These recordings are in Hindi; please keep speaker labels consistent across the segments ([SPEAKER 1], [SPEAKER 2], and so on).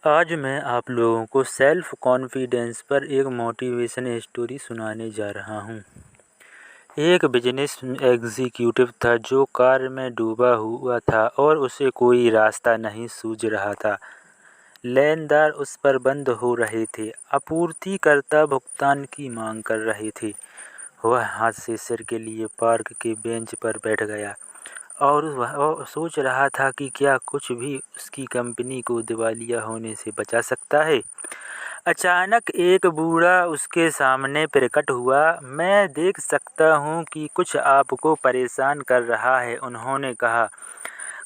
[SPEAKER 1] आज मैं आप लोगों को सेल्फ कॉन्फिडेंस पर एक मोटिवेशन स्टोरी सुनाने जा रहा हूँ। एक बिजनेस एग्जीक्यूटिव था जो कार्य में डूबा हुआ था और उसे कोई रास्ता नहीं सूझ रहा था। लेनदार उस पर बंद हो रहे थे, आपूर्तिकर्ता भुगतान की मांग कर रहे थे। वह हाथ से सिर के लिए पार्क के बेंच पर बैठ गया और वह सोच रहा था कि क्या कुछ भी उसकी कंपनी को दिवालिया होने से बचा सकता है। अचानक एक बूढ़ा उसके सामने प्रकट हुआ। मैं देख सकता हूँ कि कुछ आपको परेशान कर रहा है, उन्होंने कहा।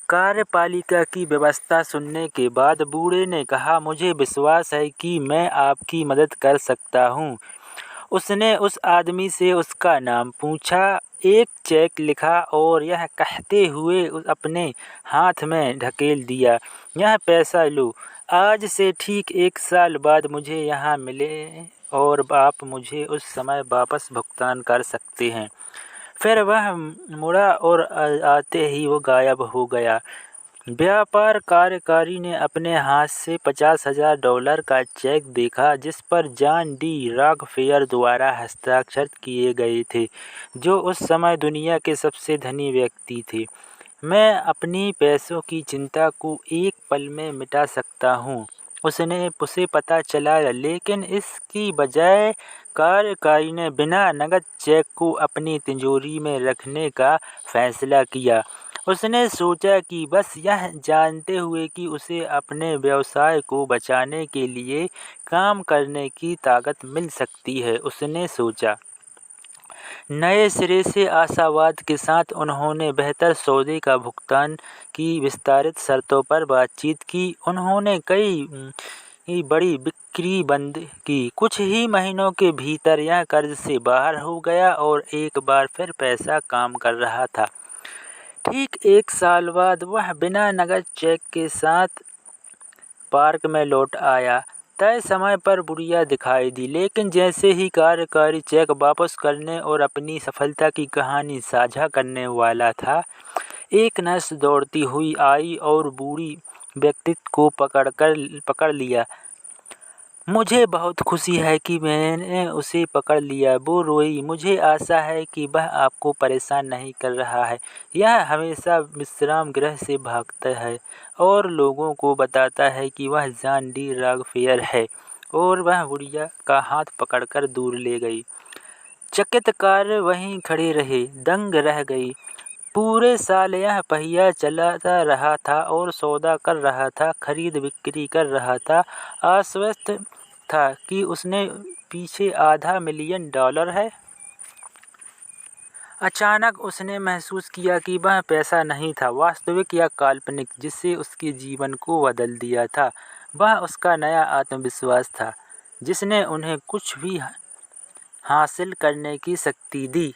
[SPEAKER 1] कार्यपालिका की व्यवस्था सुनने के बाद बूढ़े ने कहा, मुझे विश्वास है कि मैं आपकी मदद कर सकता हूँ। उसने उस आदमी से उसका नाम पूछा, एक चेक लिखा और यह कहते हुए अपने हाथ में ढकेल दिया, यह पैसा लो। आज से ठीक 1 साल बाद मुझे यहाँ मिले और आप मुझे उस समय वापस भुगतान कर सकते हैं। फिर वह मुड़ा और आते ही वो गायब हो गया। व्यापार कार्यकारी ने अपने हाथ से $50,000 का चेक देखा जिस पर जॉन डी रॉकफेलर द्वारा हस्ताक्षर किए गए थे, जो उस समय दुनिया के सबसे धनी व्यक्ति थे। मैं अपनी पैसों की चिंता को एक पल में मिटा सकता हूँ, उसे पता चला, लेकिन इसकी बजाय कार्यकारी ने बिना नकद चेक को अपनी तिजोरी में रखने का फैसला किया। उसने सोचा कि बस यह जानते हुए कि उसे अपने व्यवसाय को बचाने के लिए काम करने की ताकत मिल सकती है, उसने सोचा। नए सिरे से आशावाद के साथ उन्होंने बेहतर सौदे का भुगतान की विस्तारित शर्तों पर बातचीत की। उन्होंने कई बड़ी बिक्री बंद की। कुछ ही महीनों के भीतर यह कर्ज से बाहर हो गया और एक बार फिर पैसा काम कर रहा था। ठीक 1 साल बाद वह बिना नकद चेक के साथ पार्क में लौट आया। तय समय पर बुढ़िया दिखाई दी, लेकिन जैसे ही कार्यकारी चेक वापस करने और अपनी सफलता की कहानी साझा करने वाला था, एक नर्स दौड़ती हुई आई और बूढ़ी व्यक्ति को पकड़ लिया। मुझे बहुत खुशी है कि मैंने उसे पकड़ लिया, वो रोई। मुझे आशा है कि वह आपको परेशान नहीं कर रहा है। यह हमेशा विश्राम गृह से भागता है और लोगों को बताता है कि वह जॉन डी रॉकफेलर है। और वह बुढ़िया का हाथ पकड़कर दूर ले गई। चकित कार्य वहीं खड़े रहे, दंग रह गई। पूरे साल यह पहिया चलाता रहा था और सौदा कर रहा था, खरीद बिक्री कर रहा था, आश्वस्त था कि उसने पीछे $500,000 है। अचानक उसने महसूस किया कि वह पैसा नहीं था, वास्तविक या काल्पनिक, जिससे उसके जीवन को बदल दिया था। वह उसका नया आत्मविश्वास था, जिसने उन्हें कुछ भी हासिल करने की शक्ति दी।